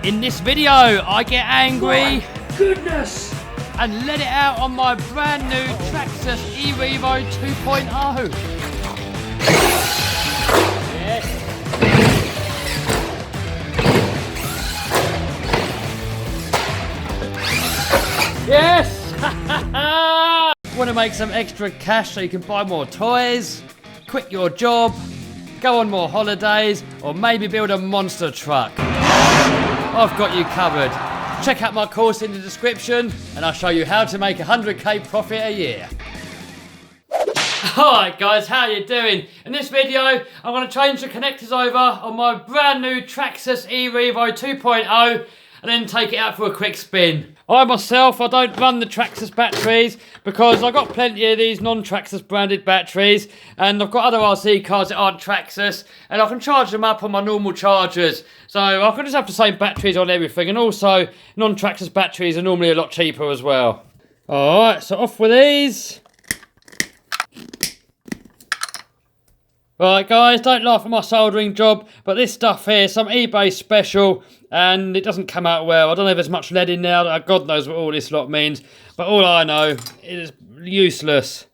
In this video, I get angry. My goodness! And let it out on my brand new Traxxas E-Revo 2.0. Yes. Yes! Want to make some extra cash so you can buy more toys, quit your job, go on more holidays, or maybe build a monster truck? I've got you covered. Check out my course in the description and I'll show you how to make 100k profit a year. Alright guys, how you doing? In this video, I'm going to change the connectors over on my brand new Traxxas E-Revo 2.0 and then take it out for a quick spin. I myself, I don't run the Traxxas batteries because I've got plenty of these non-Traxxas branded batteries and I've got other RC cars that aren't Traxxas and I can charge them up on my normal chargers. So I can just have the same batteries on everything, and also non-Traxxas batteries are normally a lot cheaper as well. Alright, so off with these. Right guys, don't laugh at my soldering job, but this stuff here is some eBay special and it doesn't come out well. I don't know if there's much lead in there, God knows what all this lot means, but all I know, it is useless.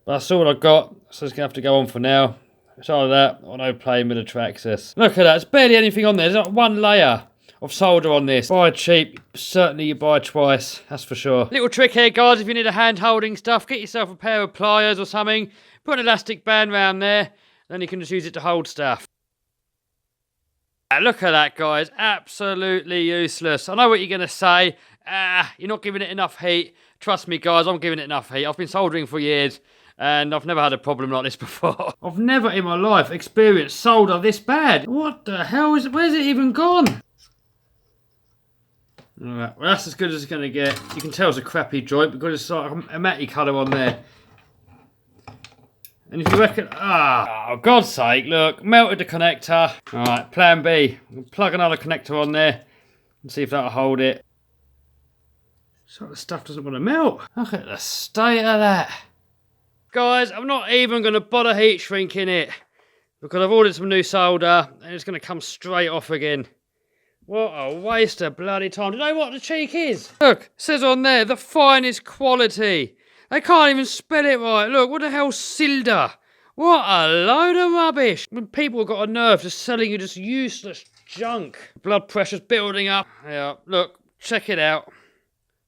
But that's all I got, so it's going to have to go on for now. So that, or no playing with the Traxxas. Look at that, there's barely anything on there, there's not one layer of solder on this. Buy cheap, certainly you buy twice, that's for sure. Little trick here guys, if you need a hand holding stuff, get yourself a pair of pliers or something, put an elastic band around there, then you can just use it to hold stuff. Look at that guys, absolutely useless. I know what you're going to say, you're not giving it enough heat. Trust me guys, I'm giving it enough heat. I've been soldering for years and I've never had a problem like this before. I've never in my life experienced solder this bad. What the hell is it? Where's it even gone? Alright, well that's as good as it's going to get. You can tell it's a crappy joint because it's like a matty colour on there. And if you reckon, oh God's sake, look, melted the connector. Alright, plan B. We'll plug another connector on there and see if that'll hold it. So the stuff doesn't want to melt. Look at the state of that. Guys, I'm not even going to bother heat shrinking it because I've ordered some new solder and it's going to come straight off again. What a waste of bloody time. Do you know what the cheek is? Look, it says on there, the finest quality. They can't even spell it right. Look, what the hell's Silda? What a load of rubbish. When people have got a nerve just selling you just useless junk. Blood pressure's building up. Yeah, look, check it out.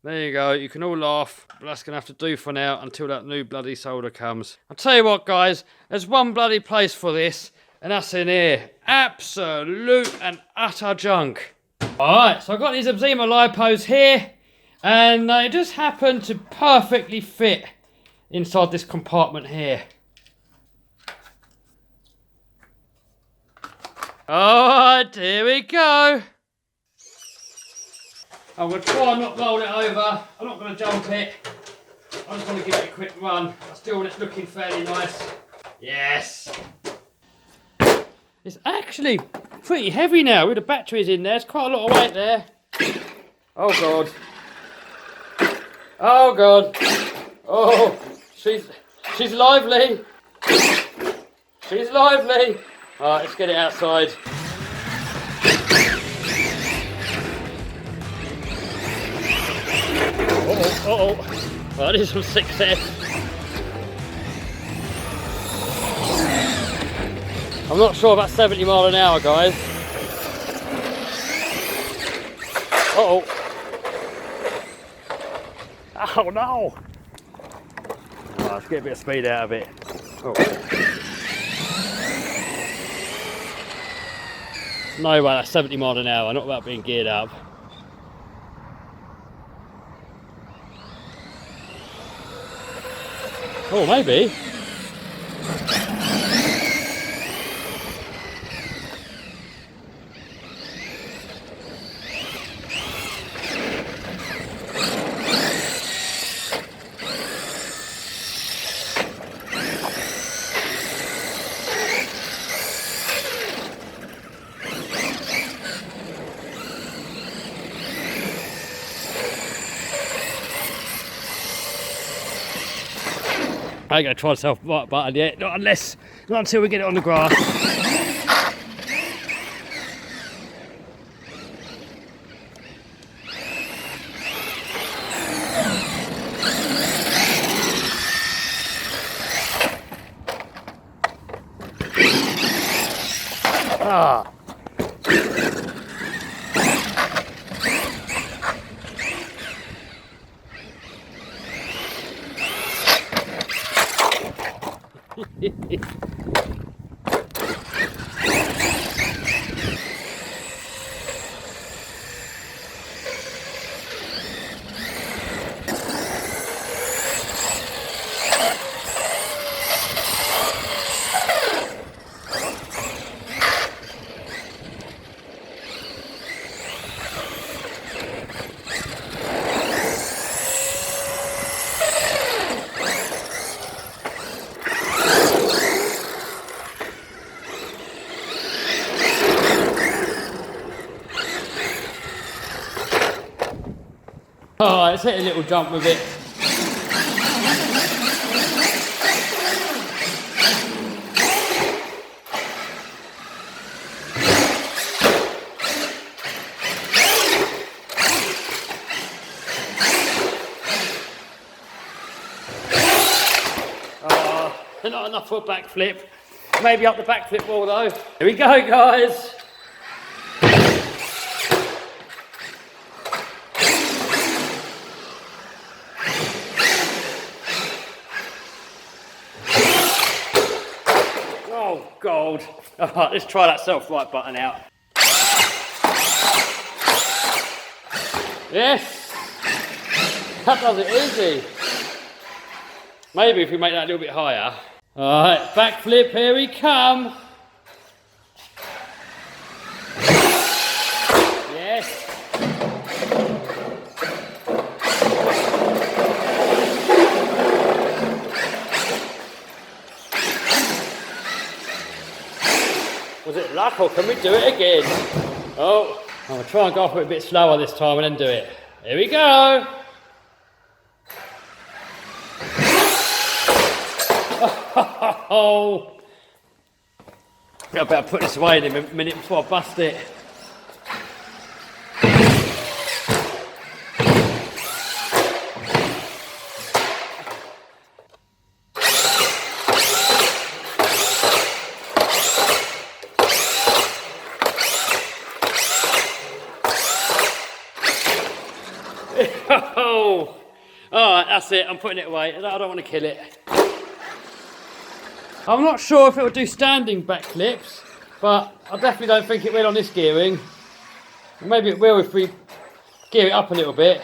There you go, you can all laugh, but that's going to have to do for now until that new bloody solder comes. I'll tell you what guys, there's one bloody place for this, and that's in here. Absolute and utter junk. Alright, so I've got these Eczema lipos here, and they just happen to perfectly fit inside this compartment here. Alright, here we go. I'm going to try and not roll it over. I'm not going to jump it. I just want to give it a quick run. I still want it looking fairly nice. Yes. It's actually pretty heavy now with the batteries in there. There's quite a lot of weight there. Oh God. Oh God. Oh, she's lively. She's lively. All right, let's get it outside. Uh-oh. Well, that is some success. I'm not sure about 70 miles an hour, guys. Uh-oh. Oh, no. Oh, let's get a bit of speed out of it. Oh. No way, that's 70 miles an hour, not about being geared up. Oh, maybe. I ain't gonna try the self right button yet, not until we get it on the grass. Alright, let's hit a little jump with it. Not enough for a backflip. Maybe up the backflip wall though. Here we go, guys. Oh, God. Alright, let's try that self-right button out. Yes! That does it easy. Maybe if we make that a little bit higher. Alright, backflip, here we come. Yes. Was it luck or can we do it again? Oh, I'm going to try and go off it a bit slower this time and then do it. Here we go. Oh, I better put this away in a minute before I bust it. Oh, alright, that's it. I'm putting it away. I don't want to kill it. I'm not sure if it will do standing backflips, but I definitely don't think it will on this gearing. Maybe it will if we gear it up a little bit,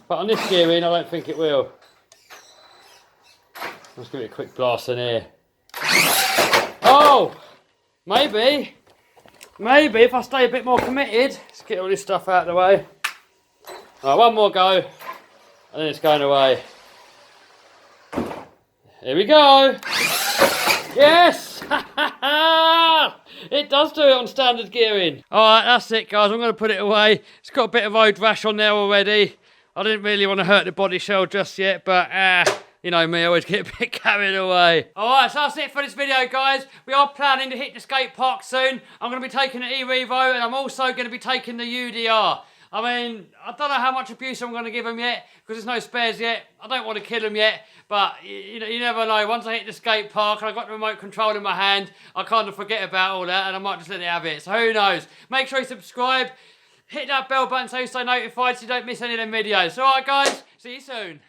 but on this gearing I don't think it will. Let's give it a quick blast in here. Oh! Maybe if I stay a bit more committed. Let's get all this stuff out of the way. Alright, one more go, and then it's going away. Here we go! Yes! It does do it on standard gearing. Alright, that's it guys, I'm going to put it away. It's got a bit of road rash on there already. I didn't really want to hurt the body shell just yet, but you know me, I always get a bit carried away. Alright, so that's it for this video guys. We are planning to hit the skate park soon. I'm going to be taking the E-Revo and I'm also going to be taking the UDR. I mean, I don't know how much abuse I'm going to give them yet, because there's no spares yet. I don't want to kill them yet, but you never know. Once I hit the skate park and I've got the remote control in my hand, I kind of forget about all that and I might just let it have it. So who knows? Make sure you subscribe, hit that bell button so you stay notified so you don't miss any of them videos. Alright guys, see you soon.